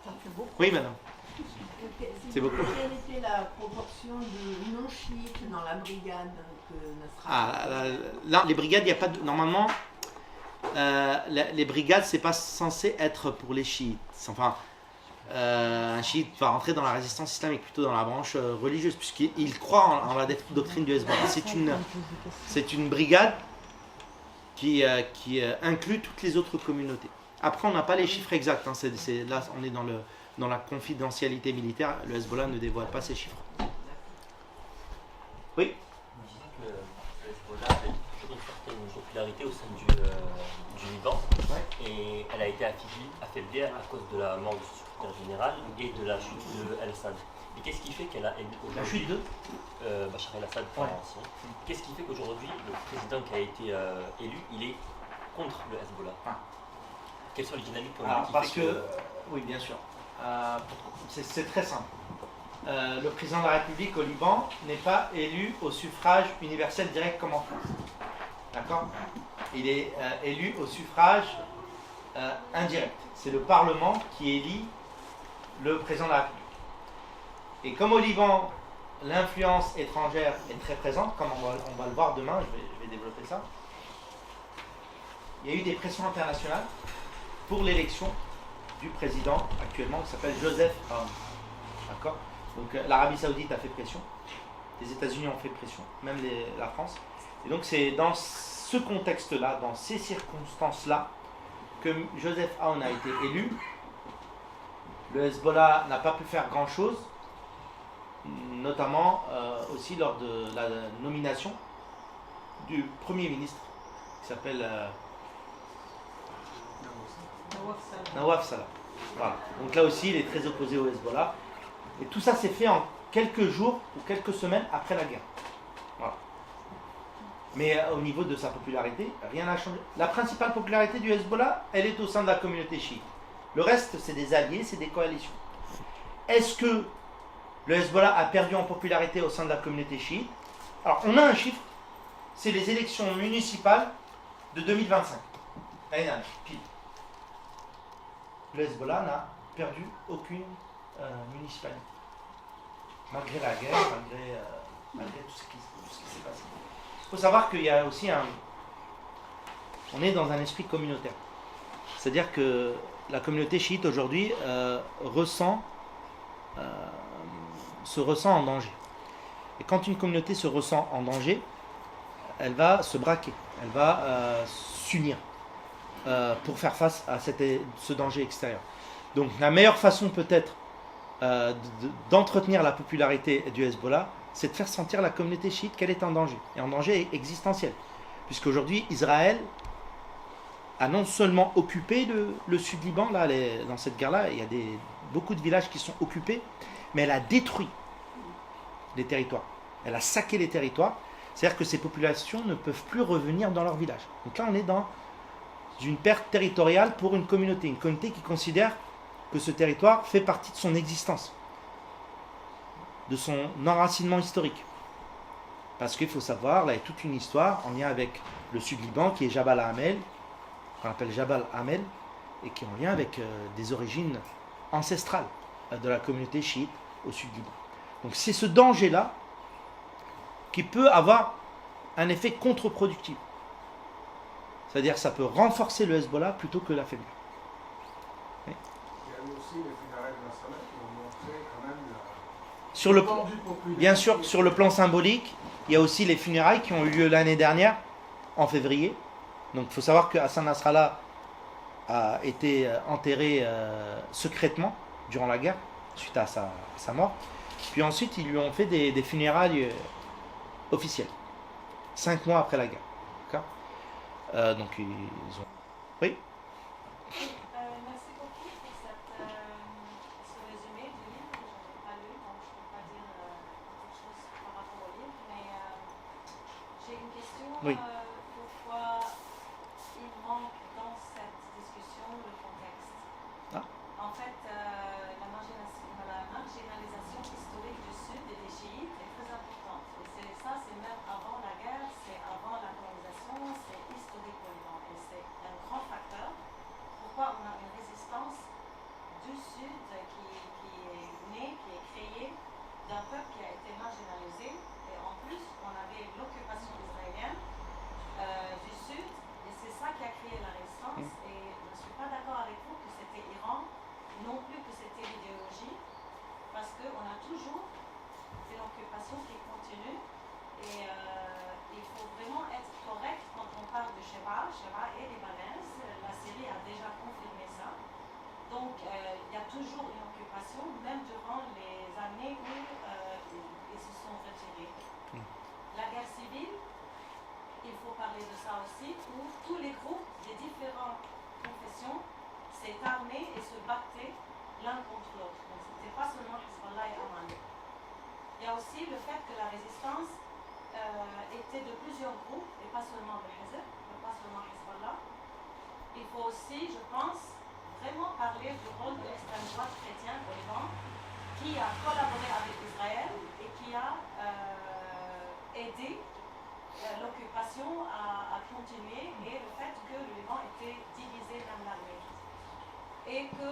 Ça fait beaucoup. Oui, madame. C'est beaucoup. Quelle était la proportion de non-chiites dans la brigade que Nasrallah là, les brigades, il n'y a pas de... Normalement, les brigades, c'est pas censé être pour les chiites. Enfin, un chiite va rentrer dans la résistance islamique, plutôt dans la branche religieuse, puisqu'il croit en la doctrine du Hezbollah. C'est une brigade qui inclut toutes les autres communautés. Après, on n'a pas les chiffres exacts. Hein. Là, on est dans la confidentialité militaire. Le Hezbollah ne dévoile pas ces chiffres. Oui. On disait que le Hezbollah a toujours une certaine popularité au sein du Liban. Ouais. Et elle a été affaiblie à cause de la mort du secrétaire général et de la chute de Al-Assad. Et qu'est-ce qui fait qu'elle a élu la chute de Bachar el-Assad, ancien. Qu'est-ce qui fait qu'aujourd'hui, le président qui a été élu, il est contre le Hezbollah? Quelles sont les dynamiques parce que, oui, bien sûr. C'est très simple. Le président de la République au Liban n'est pas élu au suffrage universel direct comme en France. D'accord? Il est élu au suffrage indirect. C'est le Parlement qui élit le président de la République. Et comme au Liban, l'influence étrangère est très présente, comme on va le voir demain, je vais développer ça, il y a eu des pressions internationales pour l'élection du président actuellement qui s'appelle Joseph Aoun. D'accord? Donc l'Arabie Saoudite a fait pression, les États-Unis ont fait pression, même la France. Et donc c'est dans ce contexte-là, dans ces circonstances-là, que Joseph Aoun a été élu. Le Hezbollah n'a pas pu faire grand-chose, notamment aussi lors de la nomination du Premier ministre qui s'appelle Nawaf Salah. Voilà. Donc là aussi, il est très opposé au Hezbollah. Et tout ça s'est fait en quelques jours ou quelques semaines après la guerre. Voilà. Mais au niveau de sa popularité, rien n'a changé. La principale popularité du Hezbollah, elle est au sein de la communauté chiite. Le reste, c'est des alliés, c'est des coalitions. Est-ce que le Hezbollah a perdu en popularité au sein de la communauté chiite? Alors, on a un chiffre, c'est les élections municipales de 2025. L'année dernière, pile. Le Hezbollah n'a perdu aucune municipalité. Malgré la guerre, malgré tout ce qui s'est passé. Il faut savoir qu'il y a aussi on est dans un esprit communautaire. C'est-à-dire que la communauté chiite aujourd'hui se ressent en danger. Et quand une communauté se ressent en danger, elle va se braquer, elle va s'unir pour faire face à ce danger extérieur. Donc la meilleure façon peut-être d'entretenir la popularité du Hezbollah, c'est de faire sentir la communauté chiite qu'elle est en danger, et en danger existentiel. Puisqu'aujourd'hui, Israël a non seulement occupé le sud-Liban, là, dans cette guerre-là, il y a beaucoup de villages qui sont occupés, mais elle a détruit les territoires. Elle a saqué les territoires. C'est-à-dire que ces populations ne peuvent plus revenir dans leur village. Donc là, on est dans une perte territoriale pour une communauté qui considère que ce territoire fait partie de son existence, de son enracinement historique. Parce qu'il faut savoir, là, il y a toute une histoire en lien avec le sud-Liban, qui est Jabal Hamel, qu'on appelle Jabal Hamel, et qui est en lien avec des origines ancestrales de la communauté chiite au sud-Liban. Donc c'est ce danger-là qui peut avoir un effet contre-productif. C'est-à-dire que ça peut renforcer le Hezbollah plutôt que l'affaiblir. Oui. Il y a eu aussi les funérailles de Nasrallah qui ont montré quand même sur bien sûr, sur le plan symbolique, il y a aussi les funérailles qui ont eu lieu l'année dernière, en février. Donc il faut savoir que Hassan Nasrallah a été enterré secrètement durant la guerre, suite à sa mort. Puis ensuite, ils lui ont fait des funérailles officielles, 5 mois après la guerre. D'accord? Donc ils ont... Oui. Merci beaucoup pour ce résumé du livre que je n'ai pas lu, donc je ne peux pas dire quelque chose par rapport au livre, mais j'ai une question. Oui. Pourquoi il manque dans cette discussion le contexte? En fait, la marginalisation historique du Sud et des chiites est très importante. Et c'est même avant la guerre, c'est avant la colonisation, c'est historique au Liban. Et c'est un grand facteur. Pourquoi on a une résistance du Sud Shia et libanaise. La Syrie a déjà confirmé ça. Donc, il y a toujours une occupation, même durant les années où ils se sont retirés. La guerre civile, il faut parler de ça aussi, où tous les groupes des différentes confessions s'est armés et se battaient l'un contre l'autre. Donc, ce n'était pas seulement Hezbollah et Aman. Il y a aussi le fait que la résistance était de plusieurs groupes, et pas seulement le Hezb, pas seulement Hezbollah. Il faut aussi, je pense, vraiment parler du rôle de l'extrême droite chrétienne au Liban, qui a collaboré avec Israël et qui a aidé l'occupation à continuer, et le fait que le Liban était divisé dans l'armée. Et que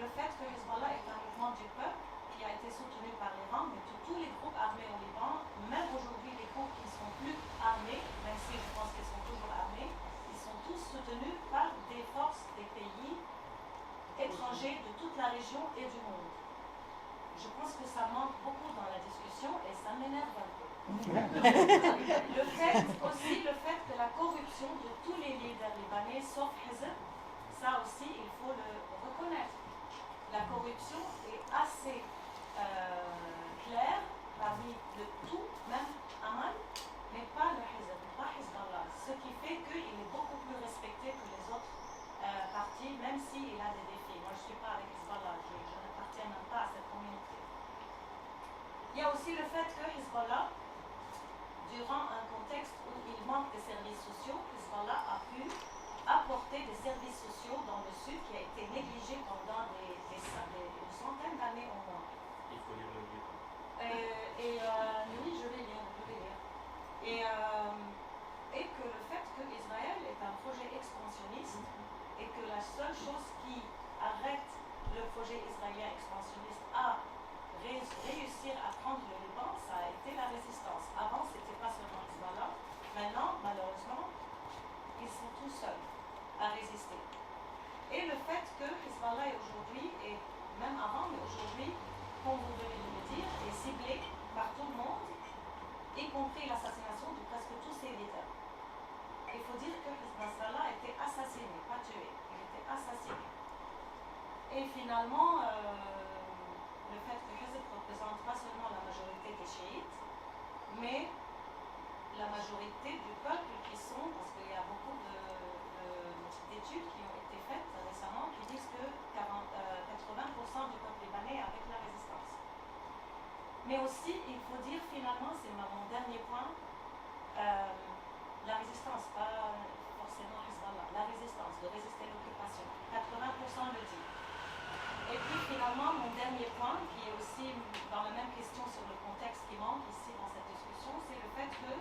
le fait que Hezbollah est un mouvement du peuple qui a été soutenu par l'Iran, mais tous les groupes armés au Liban, même aujourd'hui les groupes qui ne sont plus armés, même si je pense qu'ils sont toujours armés, ils sont tous soutenus par des forces des pays étrangers de toute la région et du monde. Je pense que ça manque beaucoup dans la discussion et ça m'énerve un peu. Le fait que la corruption de tous les leaders libanais, sauf Hezb, ça aussi il faut le reconnaître. La corruption est assez claire parmi le tout, même Aman, mais pas le Hezb, pas Hezbollah. Ce qui fait qu'il est beaucoup plus respecté que les autres partis, même s'il a des défis. Moi je ne suis pas avec Hezbollah, je n'appartiens même pas à cette communauté. Il y a aussi le fait que Hezbollah, durant un contexte où il manque de services sociaux, Hezbollah a pu apporter des services sociaux dans le sud qui a été négligé pendant une centaine d'années au moins. Il faut lire le livre. Oui, je vais lire. Et que le fait que Israël est un projet expansionniste et que la seule chose qui arrête le projet israélien expansionniste à réussir à prendre le Liban, ça a été la résistance. Avant, ce n'était pas seulement Hezbollah. Maintenant, malheureusement, ils sont tout seuls à résister. Et le fait que Hezbollah aujourd'hui, et même avant, mais aujourd'hui, comme vous venez de le dire, est ciblé par tout le monde, y compris l'assassination de presque tous ses leaders. Il faut dire que Hezbollah a été assassiné, pas tué. Il était assassiné. Et finalement, le fait que Hezb ne représente pas seulement la majorité des chiites, mais la majorité du peuple qui sont, parce qu'il y a beaucoup d'études qui ont été faites récemment qui disent que 80% du peuple libanais est avec la résistance. Mais aussi, il faut dire finalement, c'est mon dernier point, la résistance, pas forcément Hezbollah, la résistance, de résister à l'occupation. 80% le dit. Et puis finalement, mon dernier point, qui est aussi dans la même question sur le contexte qui manque ici dans cette discussion, c'est le fait que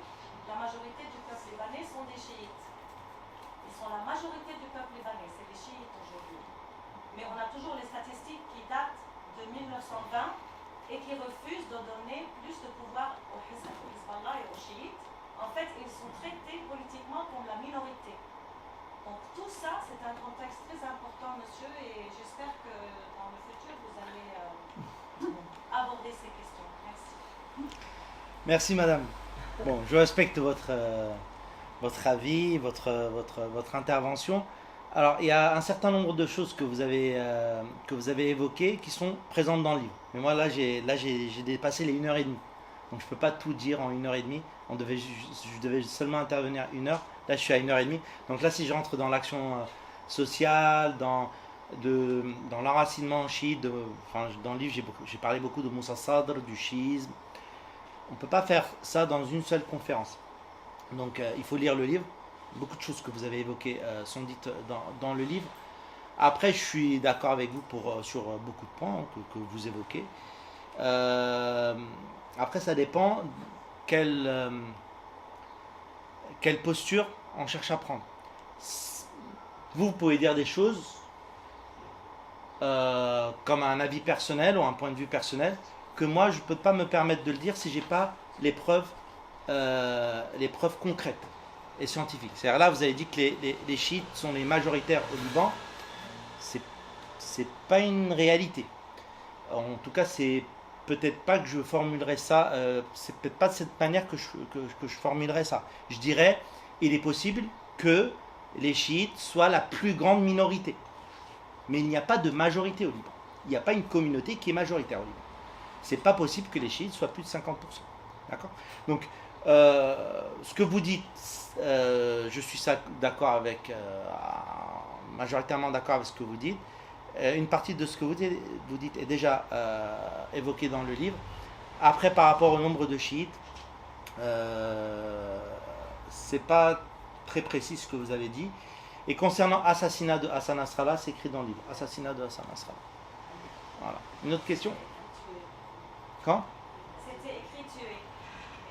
la majorité du peuple libanais sont des chiites. Ils sont la majorité du peuple libanais, c'est les chiites aujourd'hui. Mais on a toujours les statistiques qui datent de 1920 et qui refusent de donner plus de pouvoir au Hezbollah et aux chiites. En fait, ils sont traités politiquement comme la minorité. Donc tout ça, c'est un contexte très important, monsieur, et j'espère que dans le futur, vous allez aborder ces questions. Merci. Merci, madame. Bon, je respecte votre avis, votre intervention. Alors, il y a un certain nombre de choses que vous avez évoquées qui sont présentes dans le livre. Mais moi, là, j'ai dépassé les 1h30. Donc, je ne peux pas tout dire en 1h30. Je devais seulement intervenir 1 heure. Là, je suis à 1h30. Donc là, si je rentre dans l'action sociale, dans l'enracinement chiite, dans le livre, j'ai parlé beaucoup de Moussa Sadr, du chiisme. On ne peut pas faire ça dans une seule conférence. Donc, il faut lire le livre. Beaucoup de choses que vous avez évoquées sont dites dans le livre. Après, je suis d'accord avec vous sur beaucoup de points que vous évoquez. Après, ça dépend quelle posture on cherche à prendre. Vous pouvez dire des choses comme un avis personnel ou un point de vue personnel que moi, je ne peux pas me permettre de le dire si je n'ai pas les preuves concrètes et scientifiques. C'est-à-dire là, vous avez dit que les chiites sont les majoritaires au Liban. C'est pas une réalité. En tout cas, c'est peut-être pas que je formulerai ça, c'est peut-être pas de cette manière que je formulerai ça. Je dirais, il est possible que les chiites soient la plus grande minorité. Mais il n'y a pas de majorité au Liban. Il n'y a pas une communauté qui est majoritaire au Liban. C'est pas possible que les chiites soient plus de 50%. D'accord ? Donc, ce que vous dites, je suis majoritairement d'accord avec ce que vous dites. Une partie de ce que vous dites est déjà évoquée dans le livre. Après, par rapport au nombre de chiites, c'est pas très précis ce que vous avez dit. Et concernant assassinat de Hassan Nasrallah, c'est écrit dans le livre. Assassinat de Hassan Nasrallah. Voilà. Une autre question ? Quand ? C'était écrit tué.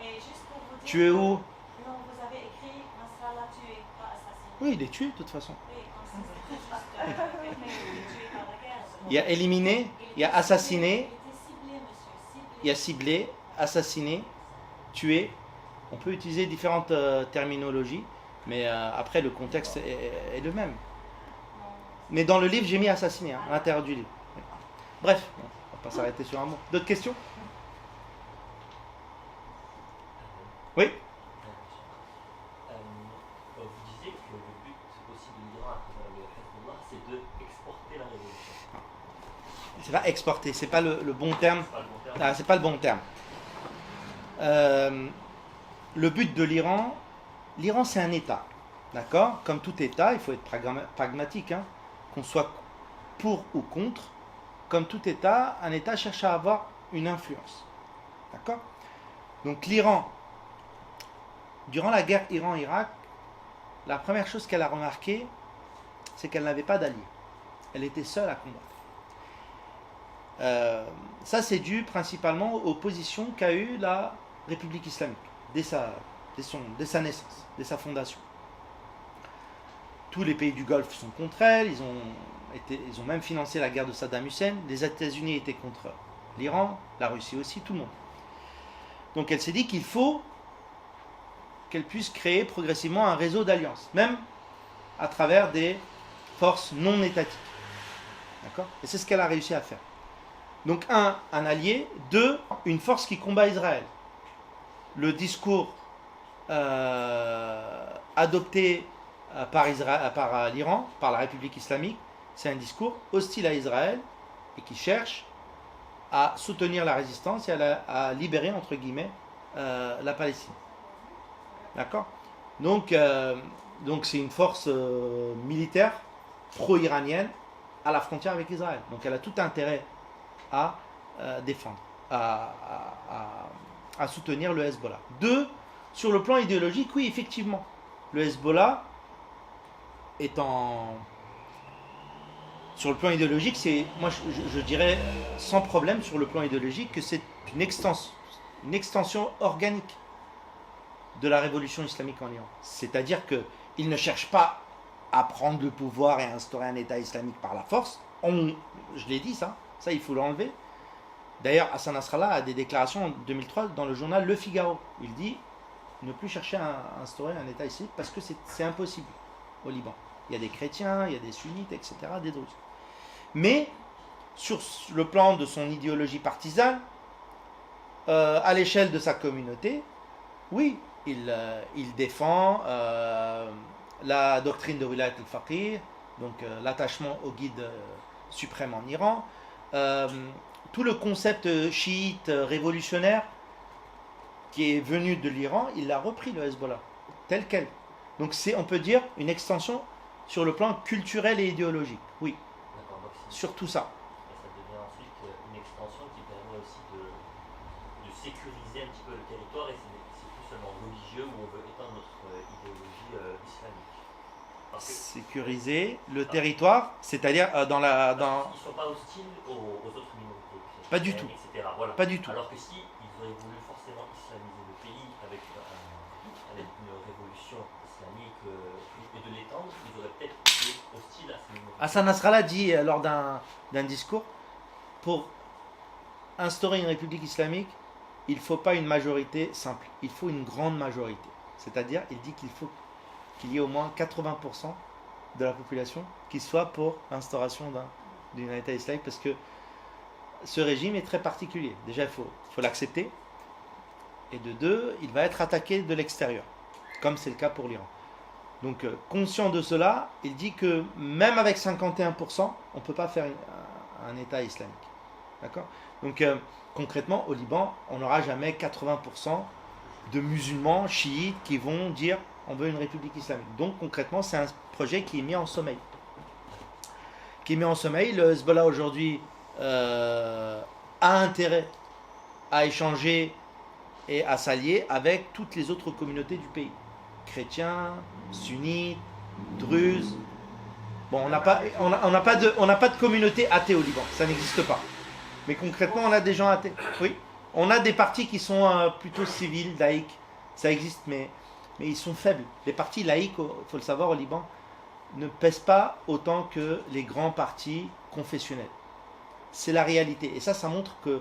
Et juste pour vous dire. Tué où ? Non, vous avez écrit Nasrallah tué, pas assassiné. Oui, il est tué de toute façon. Oui, comme si c'était juste quelqu'un qui est tué par la guerre. Il y a éliminé, il y a assassiné, Il était ciblé, monsieur. Ciblé. il y a ciblé, assassiné, tué. On peut utiliser différentes terminologies, mais après le contexte est le même. Mais dans le livre, j'ai mis assassiné, à l'intérieur du livre. Bref, on va pas s'arrêter sur un mot. D'autres questions ? Oui ? Vous disiez que le but aussi de l'Iran à travers le Hezbollah, c'est d'exporter la révolution. C'est pas exporter, c'est pas le bon terme. C'est pas le bon terme. Ah, c'est pas le bon terme. Le but de l'Iran c'est un État. D'accord ? Comme tout État, il faut être pragmatique, hein, qu'on soit pour ou contre. Comme tout État, un État cherche à avoir une influence. D'accord ? Donc l'Iran, durant la guerre Iran-Irak, la première chose qu'elle a remarqué, c'est qu'elle n'avait pas d'alliés. Elle était seule à combattre. Ça, c'est dû principalement aux positions qu'a eues la République islamique, dès sa naissance, dès sa fondation. Tous les pays du Golfe sont contre elle, ils ont même financé la guerre de Saddam Hussein, les États-Unis étaient contre l'Iran, la Russie aussi, tout le monde. Donc elle s'est dit qu'il faut qu'elle puisse créer progressivement un réseau d'alliances, même à travers des forces non étatiques. D'accord ? Et c'est ce qu'elle a réussi à faire. Donc un allié, deux, une force qui combat Israël. Le discours adopté par l'Iran, par la République islamique, c'est un discours hostile à Israël et qui cherche à soutenir la résistance et à libérer, entre guillemets, la Palestine. D'accord ? Donc c'est une force militaire pro-iranienne à la frontière avec Israël. Donc elle a tout intérêt à défendre, à soutenir le Hezbollah. Deux, sur le plan idéologique, oui, effectivement, le Hezbollah est sur le plan idéologique, moi je dirais sans problème sur le plan idéologique que c'est une extension organique de la révolution islamique en Iran. C'est-à-dire qu'ils ne cherchent pas à prendre le pouvoir et à instaurer un État islamique par la force. Je l'ai dit ça il faut l'enlever. D'ailleurs, Hassan Nasrallah a des déclarations en 2003 dans le journal Le Figaro. Il dit ne plus chercher à instaurer un État islamique parce que c'est impossible au Liban. Il y a des chrétiens, il y a des sunnites, etc., des druzes. Mais, sur le plan de son idéologie partisane, à l'échelle de sa communauté, oui, il défend la doctrine de Wilayat al-Faqih, donc l'attachement au guide suprême en Iran, tout le concept chiite révolutionnaire qui est venu de l'Iran, il l'a repris, le Hezbollah, tel quel. Donc c'est, on peut dire, une extension sur le plan culturel et idéologique, oui, sur tout ça. Et ça devient ensuite une extension qui permet aussi de sécuriser un petit peu le territoire, et c'est plus seulement religieux où on veut étendre notre idéologie islamique. Sécuriser le territoire, c'est-à-dire dans la... Ils ne sont pas hostiles aux autres minorités. Pas du tout. Etc. Voilà. Pas du tout. Alors que si ils auraient voulu forcément islamiser le pays avec une révolution islamique et de l'étendre, ils auraient peut-être été hostiles à ces minorités. Hassan Nasrallah dit lors d'un discours, pour instaurer une république islamique, il ne faut pas une majorité simple, il faut une grande majorité. C'est-à-dire, il dit qu'il faut qu'il y ait au moins 80% de la population qui soit pour l'instauration d'un État islamique, parce que ce régime est très particulier. Déjà, il faut l'accepter. Et de deux, il va être attaqué de l'extérieur, comme c'est le cas pour l'Iran. Donc, conscient de cela, il dit que même avec 51%, on ne peut pas faire un État islamique. D'accord? Donc, concrètement, au Liban, on n'aura jamais 80% de musulmans chiites qui vont dire on veut une république islamique. Donc, concrètement, c'est un projet qui est mis en sommeil. Le Hezbollah aujourd'hui a intérêt à échanger et à s'allier avec toutes les autres communautés du pays. Chrétiens, sunnites, druzes. Bon, on n'a pas de communauté athée au Liban, ça n'existe pas. Mais concrètement, on a des gens athées. Oui, on a des partis qui sont plutôt civils, laïcs. Ça existe, mais ils sont faibles. Les partis laïcs, il faut le savoir, au Liban, ne pèsent pas autant que les grands partis confessionnels. C'est la réalité. Et ça montre que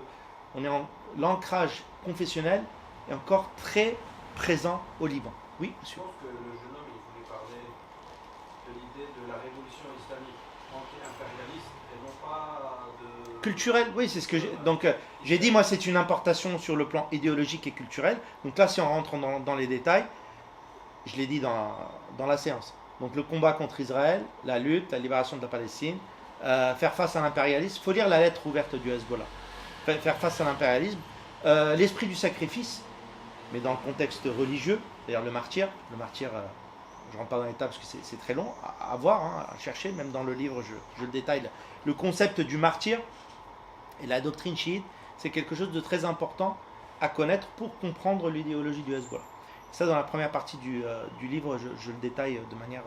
l'ancrage confessionnel est encore très présent au Liban. Oui, monsieur. Je pense que le jeune homme, il voulait parler de l'idée de la révolution islamique anti-impérialiste et non pas de... Culturel, oui, c'est ce que j'ai... Donc, j'ai dit, moi, c'est une importation sur le plan idéologique et culturel. Donc là, si on rentre dans les détails, je l'ai dit dans la séance. Donc, le combat contre Israël, la lutte, la libération de la Palestine, faire face à l'impérialisme. Il faut lire la lettre ouverte du Hezbollah. Faire face à l'impérialisme. L'esprit du sacrifice, mais dans le contexte religieux. D'ailleurs, le martyr, je ne rentre pas dans les détails parce que c'est très long à voir, à chercher, même dans le livre, je le détaille. Le concept du martyr et la doctrine chiite, c'est quelque chose de très important à connaître pour comprendre l'idéologie du Hezbollah. Ça, dans la première partie du livre, je le détaille de manière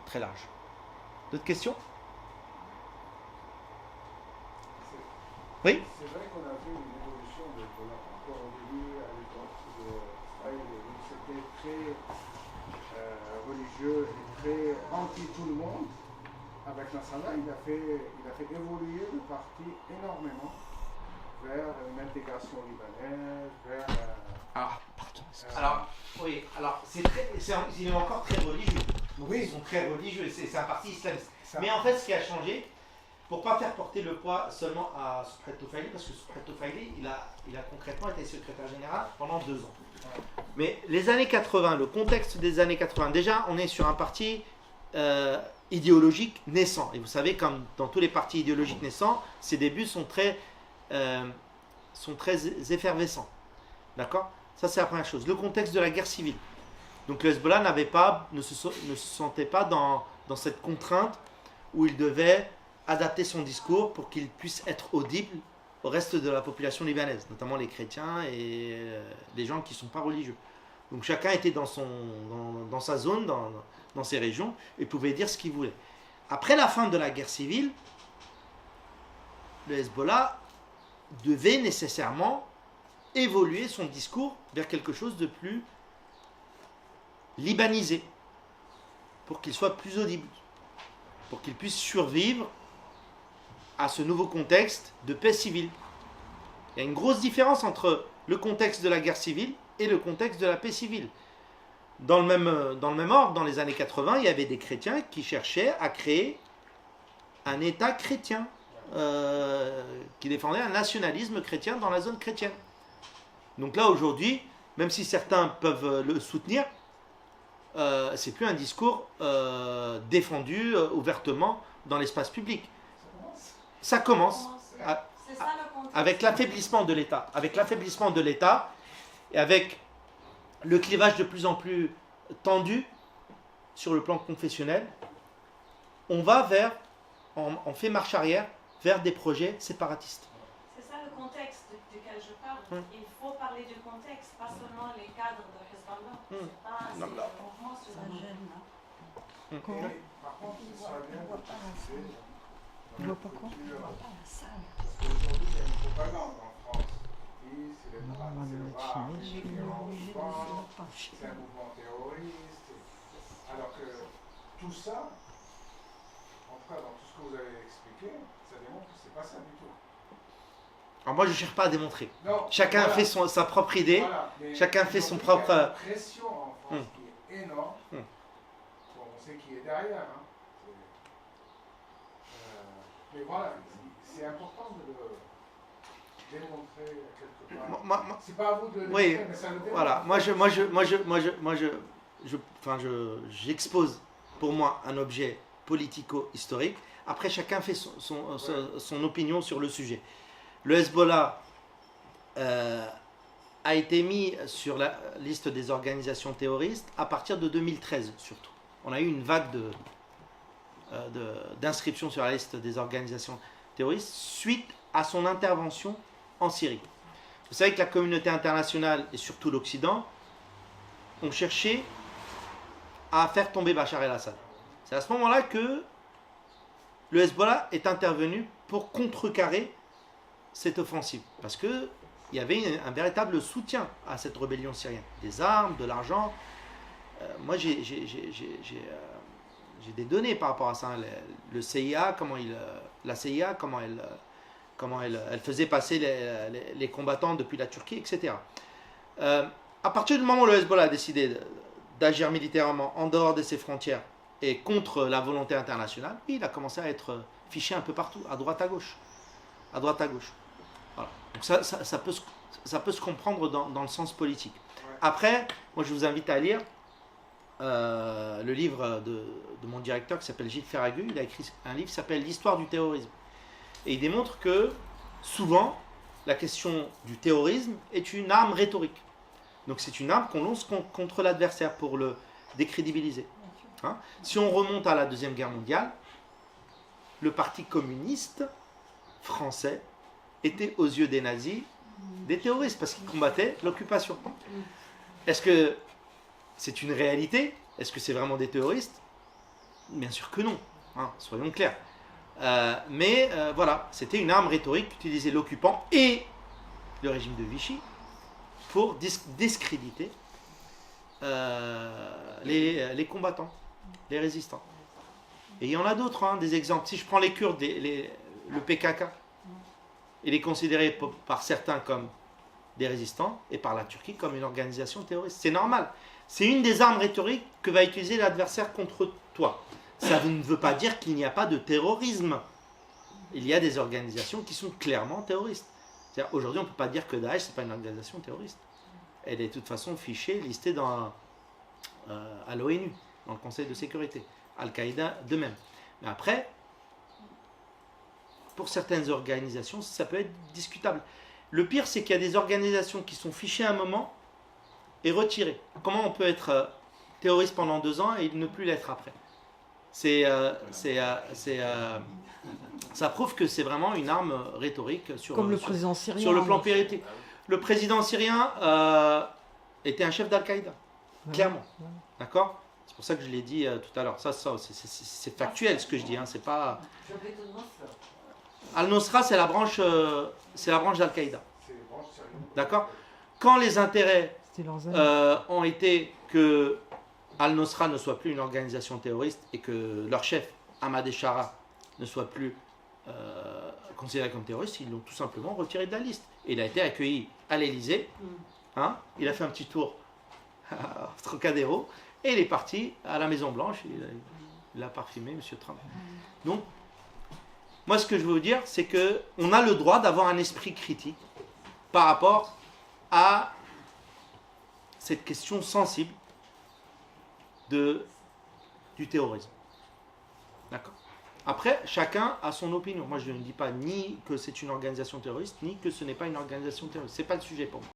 très large. D'autres questions? Oui? C'est vrai qu'on a vu une évolution de Hezbollah encore au début, à l'époque c'était très religieux et très anti tout le monde. Avec Nasrallah, il a fait évoluer le parti énormément vers une intégration libanaise, vers... il est encore très religieux. Donc Oui. Ils sont très religieux, c'est un parti islamiste. Mais en fait, ce qui a changé, pour ne pas faire porter le poids seulement à Soupret Tofayli, parce que Soupret Tofayli, il a concrètement été secrétaire général pendant 2 ans. Mais les années 80, le contexte des années 80, déjà, on est sur un parti idéologique naissant. Et vous savez, comme dans tous les partis idéologiques naissants, ses débuts sont très effervescents. D'accord? Ça, c'est la première chose. Le contexte de la guerre civile. Donc le Hezbollah ne se sentait pas dans cette contrainte où il devait adapter son discours pour qu'il puisse être audible au reste de la population libanaise, notamment les chrétiens et les gens qui ne sont pas religieux. Donc chacun était dans sa zone, dans ses régions, et pouvait dire ce qu'il voulait. Après la fin de la guerre civile, le Hezbollah devait nécessairement évoluer son discours vers quelque chose de plus libanisé, pour qu'il soit plus audible, pour qu'il puisse survivre à ce nouveau contexte de paix civile. Il y a une grosse différence entre le contexte de la guerre civile et le contexte de la paix civile. Dans le même ordre, dans les années 80, il y avait des chrétiens qui cherchaient à créer un État chrétien, qui défendait un nationalisme chrétien dans la zone chrétienne. Donc là, aujourd'hui, même si certains peuvent le soutenir, c'est plus un discours défendu ouvertement dans l'espace public. Ça commence avec l'affaiblissement de l'État. Avec l'affaiblissement de l'État et avec le clivage de plus en plus tendu sur le plan confessionnel, on fait marche arrière vers des projets séparatistes. C'est ça le contexte duquel je parle. Il faut parler du contexte, pas seulement les cadres de Hezbollah. C'est le mouvement sur la jeune. Par contre, il serait bien de préciser On voit pas quoi? parce qu'aujourd'hui, il y a une propagande en France. C'est le Wahhabisme, c'est un mouvement terroriste. Alors que tout ça, en tout cas dans tout ce que vous avez expliqué, ça démontre que c'est pas ça du tout. Alors moi, je ne cherche pas à démontrer. Non, Chacun voilà. fait sa propre idée. Voilà, Chacun fait son aujourd'hui, propre... il y a une pression en France qui est énorme. Bon, on sait qui est derrière. Hein. Mais voilà, c'est important de le démontrer quelque part. C'est pas à vous de le démontrer, mais ça le démontre. Voilà. Moi, j'expose pour moi un objet politico-historique. Après, chacun fait son opinion sur le sujet. Le Hezbollah a été mis sur la liste des organisations terroristes à partir de 2013 surtout. On a eu une vague d'inscription sur la liste des organisations terroristes suite à son intervention en Syrie. Vous savez que la communauté internationale et surtout l'Occident ont cherché à faire tomber Bachar el-Assad. C'est à ce moment-là que le Hezbollah est intervenu pour contrecarrer cette offensive. Parce qu'il y avait un véritable soutien à cette rébellion syrienne. Des armes, de l'argent. Moi, j'ai des données par rapport à ça. Le CIA, la CIA, comment elle faisait passer les combattants depuis la Turquie, etc. À partir du moment où le Hezbollah a décidé d'agir militairement en dehors de ses frontières et contre la volonté internationale, il a commencé à être fiché un peu partout, à droite à gauche. À droite à gauche. Voilà. Donc ça peut se comprendre dans le sens politique. Après, moi je vous invite à lire le livre de mon directeur qui s'appelle Gilles Ferragu. Il a écrit un livre qui s'appelle L'histoire du terrorisme. Et il démontre que souvent, la question du terrorisme est une arme rhétorique. Donc c'est une arme qu'on lance contre l'adversaire pour le décrédibiliser. Hein? Si on remonte à la Deuxième Guerre mondiale, le Parti communiste français était aux yeux des nazis des terroristes parce qu'ils combattaient l'occupation. Est-ce que c'est une réalité? Est-ce que c'est vraiment des terroristes? Bien sûr que non, hein, soyons clairs. Mais voilà, c'était une arme rhétorique qu'utilisait l'occupant et le régime de Vichy pour discréditer les combattants, les résistants. Et il y en a d'autres, hein, des exemples. Si je prends les Kurdes, le PKK, il est considéré par certains comme des résistants et par la Turquie comme une organisation terroriste. C'est normal. C'est une des armes rhétoriques que va utiliser l'adversaire contre toi. Ça ne veut pas dire qu'il n'y a pas de terrorisme. Il y a des organisations qui sont clairement terroristes. Aujourd'hui, on ne peut pas dire que Daesh, ce n'est pas une organisation terroriste. Elle est de toute façon fichée, listée à l'ONU, dans le Conseil de sécurité. Al-Qaïda de même. Mais après, pour certaines organisations, ça peut être discutable. Le pire, c'est qu'il y a des organisations qui sont fichées à un moment et retirées. Comment on peut être terroriste pendant 2 ans et ne plus l'être après? Ça prouve que c'est vraiment une arme rhétorique Comme le président syrien. Sur le plan politique. Le président syrien était un chef d'Al-Qaïda, clairement. D'accord? C'est pour ça que je l'ai dit tout à l'heure. Ça c'est factuel ce que je dis. Hein. C'est pas. Al-Nosra, c'est la branche d'Al-Qaïda. D'accord? Quand les intérêts ont été que Al-Nosra ne soit plus une organisation terroriste et que leur chef, Ahmad Eshara, ne soit plus considéré comme terroriste, ils l'ont tout simplement retiré de la liste. Et il a été accueilli à l'Elysée. Hein, il a fait un petit tour à Trocadéro et il est parti à la Maison Blanche. Il a parfumé M. Trump. Donc, moi, ce que je veux vous dire, c'est qu'on a le droit d'avoir un esprit critique par rapport à cette question sensible du terrorisme. D'accord? Après, chacun a son opinion. Moi, je ne dis pas ni que c'est une organisation terroriste, ni que ce n'est pas une organisation terroriste. Ce n'est pas le sujet pour moi.